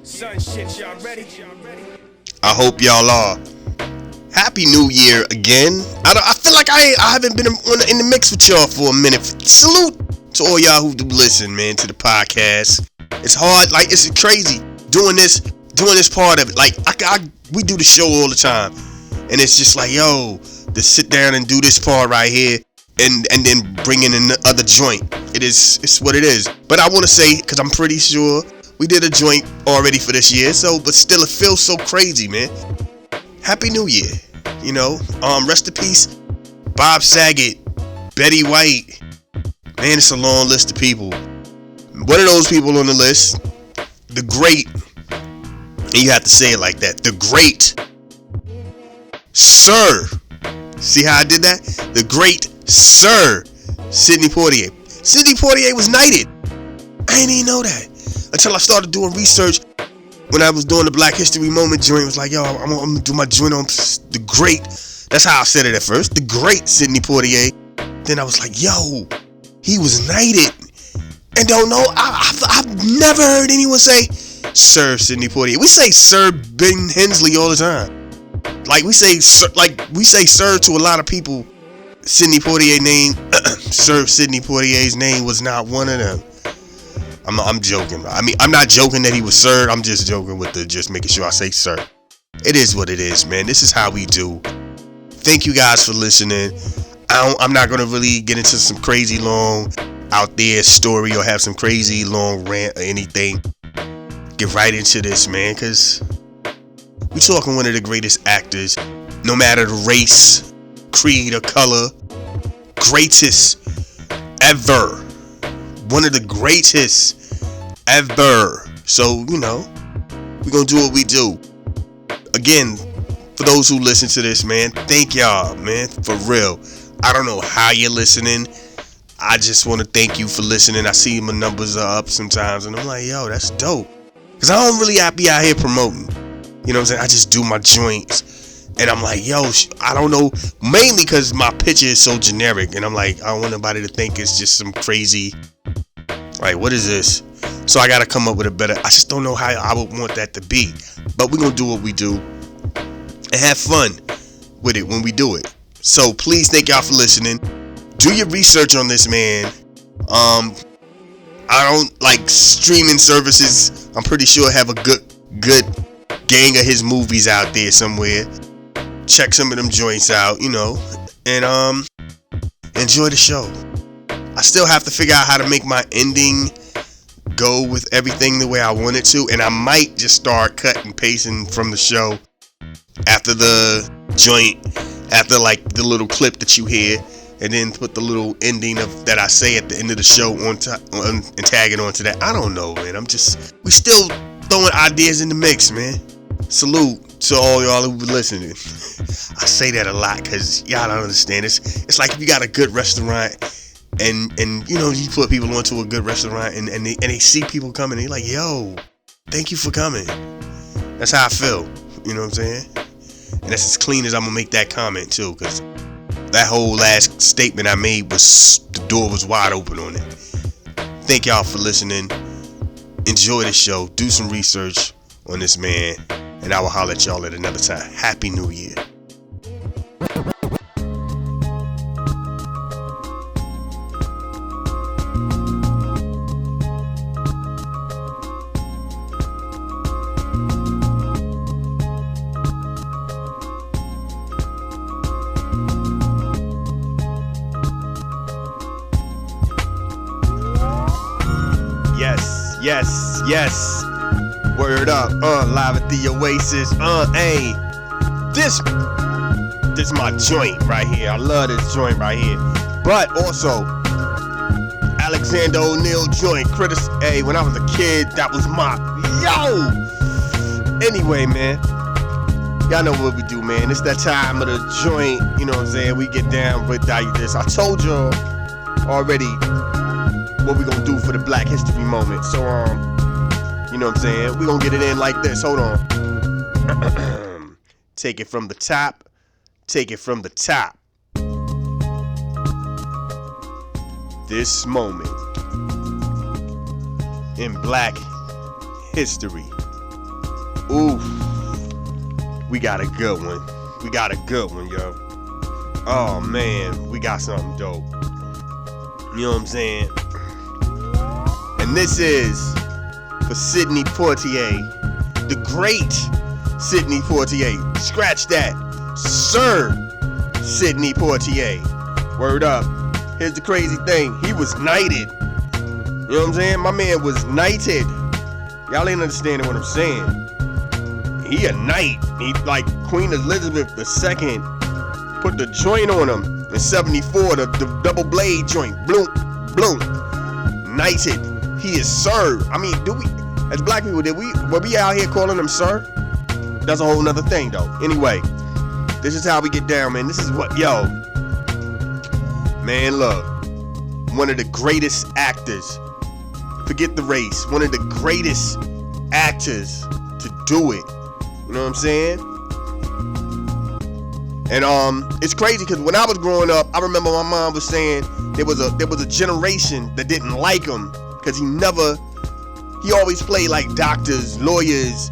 Sun shit, y'all ready? I hope y'all are. Happy New Year again. I feel like I haven't been in the mix with y'all for a minute. Salute to all y'all who do listen, man, to the podcast. It's hard, like it's crazy doing this part of it. Like we do the show all the time, and it's just like, yo, to sit down and do this part right here, and then bring in the other joint. It's what it is. But I want to say, because I'm pretty sure we did a joint already for this year, but still it feels so crazy, man. Happy New Year, you know. Rest in peace, Bob Saget, Betty White. Man, it's a long list of people. One of those people on the list, the great, and you have to say it like that, the great Sir. See how I did that? The great Sir Sidney Poitier. Sidney Poitier was knighted. I didn't even know that until I started doing research. When I was doing the Black History Moment joint, it was like, yo, I'm gonna do my joint on the great. That's how I said it at first. The great Sidney Poitier. Then I was like, yo, he was knighted. And don't know, I've never heard anyone say Sir Sidney Poitier. We say Sir Ben Hensley all the time. Like we say sir to a lot of people. Sidney Poitier name, Sir Sidney Poitier's name was not one of them. I'm joking. I mean, I'm not joking that he was Sir. I'm just joking with just making sure I say Sir. It is what it is, man. This is how we do. Thank you guys for listening. I'm not gonna really get into some crazy long out there story or have some crazy long rant or anything. Get right into this, man, because we talking one of the greatest actors, no matter the race, creed, or color. Greatest ever. One of the greatest ever. So, you know, we're gonna do what we do. Again, for those who listen to this, man, thank y'all, man, for real. I don't know how you're listening. I just want to thank you for listening. I see my numbers are up sometimes, and I'm like, yo, that's dope. Because I don't really be out here promoting. You know what I'm saying? I just do my joints. And I'm like, yo, I don't know. Mainly because my picture is so generic. And I'm like, I don't want nobody to think it's just some crazy, like, what is this? So I got to come up with a better, I just don't know how I would want that to be. But we're going to do what we do and have fun with it when we do it. So please, thank y'all for listening. Do your research on this man. I don't like streaming services. I'm pretty sure have a good gang of his movies out there somewhere. Check some of them joints out, you know, and enjoy the show. I still have to figure out how to make my ending go with everything the way I want it to, and I might just start cutting and pasting from the show after the joint, after like the little clip that you hear, and then put the little ending of that I say at the end of the show on and tag it onto that. I don't know, man. We still throwing ideas in the mix, man. Salute to all y'all who be listening. I say that a lot because y'all don't understand. It's like if you got a good restaurant and you know, you put people onto a good restaurant and they see people coming and they're like, yo, thank you for coming. That's how I feel. You know what I'm saying? And that's as clean as I'm gonna make that comment too, because that whole last statement I made the door was wide open on it. Thank y'all for listening. Enjoy the show. Do some research on this man, and I will holler at y'all at another time. Happy New Year. Yes. Word up. Live at the Oasis. Hey. This my joint right here. I love this joint right here. But also, Alexander O'Neal joint. Hey, when I was a kid, that was my yo. Anyway, man. Y'all know what we do, man. It's that time of the joint. You know what I'm saying? We get down with this. I told y'all already what we gonna do for the Black History Moment. So, you know what I'm saying? We gonna get it in like this. Hold on. Take it from the top. This moment in Black History Ooh, we got a good one. We got a good one, yo. Oh man, we got something dope. You know what I'm saying? And this is for Sidney Poitier, the great Sidney Poitier. Scratch that, Sir Sidney Poitier. Word up. Here's the crazy thing. He was knighted. You know what I'm saying? My man was knighted. Y'all ain't understanding what I'm saying. He a knight. He like Queen Elizabeth II put the joint on him in 74, the double blade joint. Bloom, bloom. Knighted. He is Sir. I mean, do we, as black people, were we out here calling him Sir? That's a whole nother thing though. Anyway, this is how we get down, man. This is what, yo. Man, look. One of the greatest actors. Forget the race. One of the greatest actors to do it. You know what I'm saying? And it's crazy because when I was growing up, I remember my mom was saying there was a generation that didn't like him because he always played like doctors, lawyers,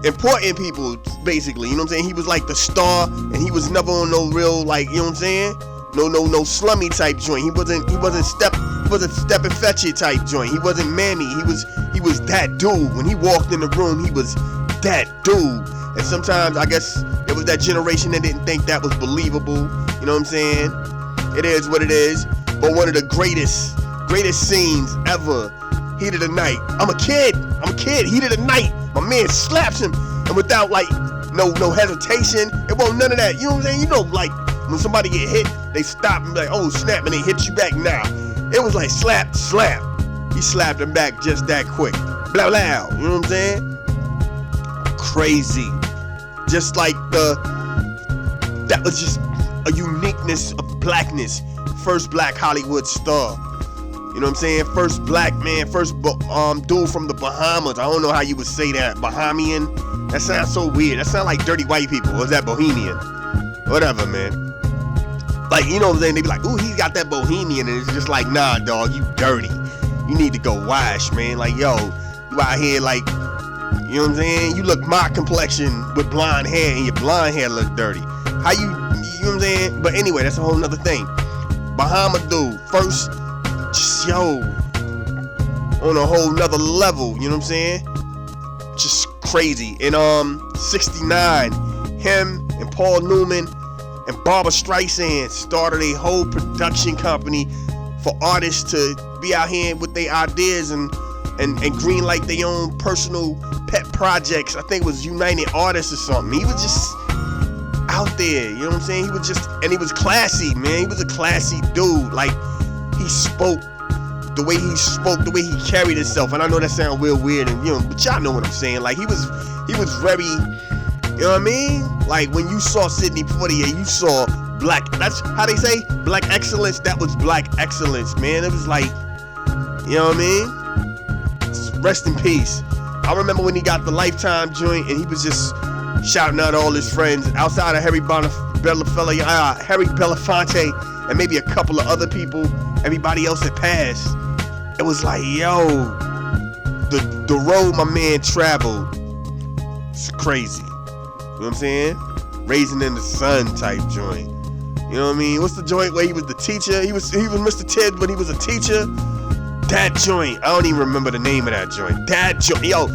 important people, basically. You know what I'm saying? He was like the star, and he was never on no real, like, you know what I'm saying? No slummy type joint. He wasn't step and fetch it type joint. He wasn't mammy. He was that dude. When he walked in the room, he was that dude. And sometimes I guess it was that generation that didn't think that was believable. You know what I'm saying? It is what it is. But one of the greatest scenes ever. Heat of the night. I'm a kid. Heat of the night. My man slaps him, and without like no hesitation. It won't none of that. You know what I'm saying? You know, like when somebody get hit, they stop and be like, oh snap, and they hit you back now. It was like slap. He slapped him back just that quick. Blah blah. You know what I'm saying? Crazy. Just like that was just a uniqueness of blackness. First black Hollywood star. You know what I'm saying? First black man, first dude from the Bahamas. I don't know how you would say that. Bahamian? That sounds so weird. That sounds like dirty white people. Or is that Bohemian? Whatever, man. Like, you know what I'm saying? They be like, ooh, he got that Bohemian. And it's just like, nah, dog, you dirty. You need to go wash, man. Like, yo, you out here like, you know what I'm saying? You look my complexion with blonde hair, and your blonde hair look dirty. How you know what I'm saying? But anyway, that's a whole nother thing. Bahama dude, first, just, yo, on a whole nother level, you know what I'm saying? Just crazy. In 69, him and Paul Newman and Barbara Streisand started a whole production company for artists to be out here with their ideas and greenlight their own personal pet projects. I think it was United Artists or something. He was just out there, you know what I'm saying? He was just, and he was classy, man. He was a classy dude. Like, he spoke the way he carried himself. And I know that sounds real weird, and you know, but y'all know what I'm saying. Like, he was very, you know what I mean? Like, when you saw Sidney Poitier, you saw black, that's how they say, black excellence. That was black excellence, man. It was like, you know what I mean? Rest in peace. I remember when he got the Lifetime joint, and he was just shouting out all his friends outside of Harry Belafonte, and maybe a couple of other people. Everybody else had passed. It was like, yo, the road my man traveled, it's crazy. You know what I'm saying? Raising in the Sun type joint. You know what I mean? What's the joint where he was the teacher? He was Mr. Ted, but he was a teacher. That joint, I don't even remember the name of that joint. That joint, yo,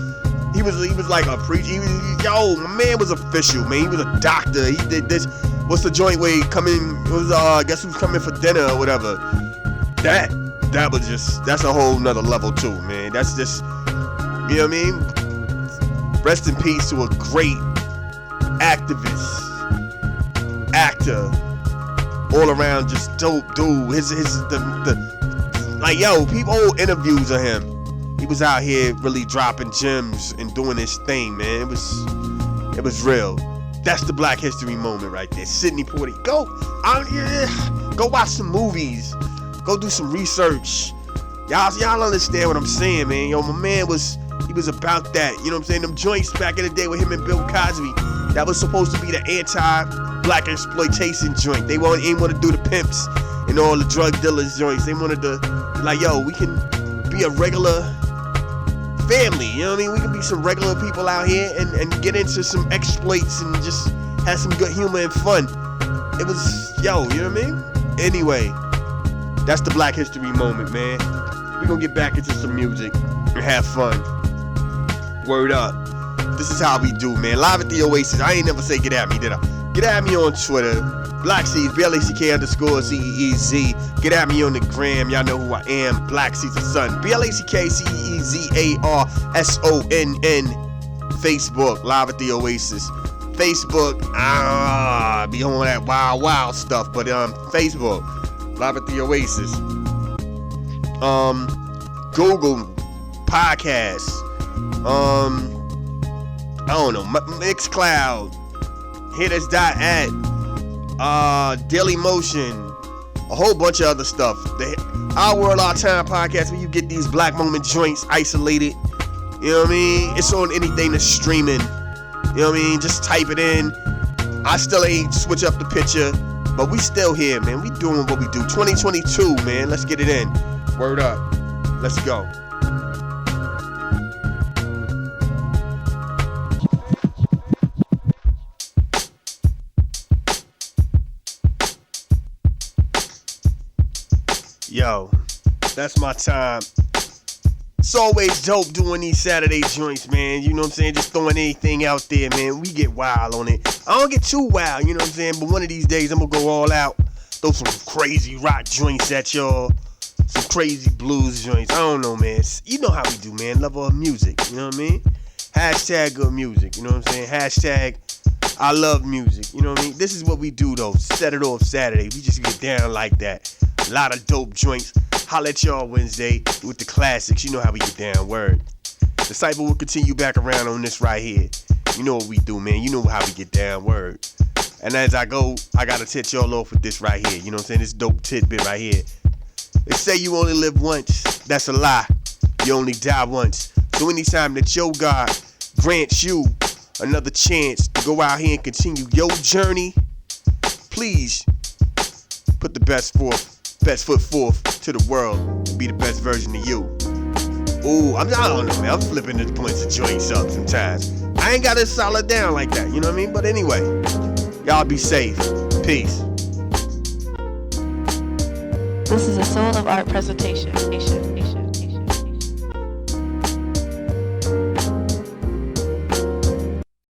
he was like a preacher. Yo, my man was official, man. He was a doctor. He did this. What's the joint where he come in? It was guess who's coming for dinner or whatever. That was just, that's a whole nother level too, man. That's just, you know what I mean? Rest in peace to a great activist, actor, all around just dope dude. Like, yo, people, old interviews of him. He was out here really dropping gems and doing his thing, man. It was real. That's the Black History moment right there. Sidney Poitier. Go watch some movies. Go do some research. Y'all understand what I'm saying, man. Yo, my man was about that. You know what I'm saying? Them joints back in the day with him and Bill Cosby, that was supposed to be the anti-black exploitation joint. They ain't want to do the pimps and all the drug dealers joints. They wanted to, like, yo, we can be a regular family, you know what I mean? We can be some regular people out here and get into some exploits and just have some good humor and fun. It was, you know what I mean? Anyway, that's the Black History moment, man. We're gonna get back into some music and have fun. Word up. This is how we do, man. Live at the Oasis. I ain't never say get at me, did I? Get at me on Twitter. Black Seeds, BLACK_CEEZ. Get at me on the gram. Y'all know who I am. Black Caesar Son. BLACKCEEZARSONN. Facebook. Live at the Oasis. Facebook. Be on that wild stuff. But Facebook. Live at the Oasis. Google Podcasts. I don't know, Mixcloud, Hitters.at, Daily Motion, a whole bunch of other stuff. Our World, Our Time podcast, where you get these Black Moment joints isolated. You know what I mean? It's on anything that's streaming. You know what I mean? Just type it in. I still ain't switch up the picture, but we still here, man. We doing what we do. 2022, man. Let's get it in. Word up. Let's go. Yo, that's my time. It's always dope doing these Saturday joints, man. You know what I'm saying? Just throwing anything out there, man. We get wild on it. I don't get too wild, you know what I'm saying? But one of these days, I'm gonna go all out. Throw some crazy rock joints at y'all. Some crazy blues joints. I don't know, man. You know how we do, man. Love our music, you know what I mean? Hashtag good music, you know what I'm saying? Hashtag I love music, you know what I mean? This is what we do, though. Set it off Saturday. We just get down like that. A lot of dope joints. Holla at y'all Wednesday with the classics. You know how we get down. Word. The cypher will continue back around on this right here. You know what we do, man. You know how we get down. Word. And as I go, I gotta tit y'all off with this right here. You know what I'm saying? This dope tidbit right here. They say you only live once. That's a lie. You only die once. So anytime that your God grants you another chance to go out here and continue your journey, please put the best foot forth to the world and be the best version of you. Ooh, I don't know, man. I'm flipping the points of joints up sometimes. I ain't got it solid down like that, you know what I mean? But anyway, y'all be safe. Peace. This is a Soul of Art presentation.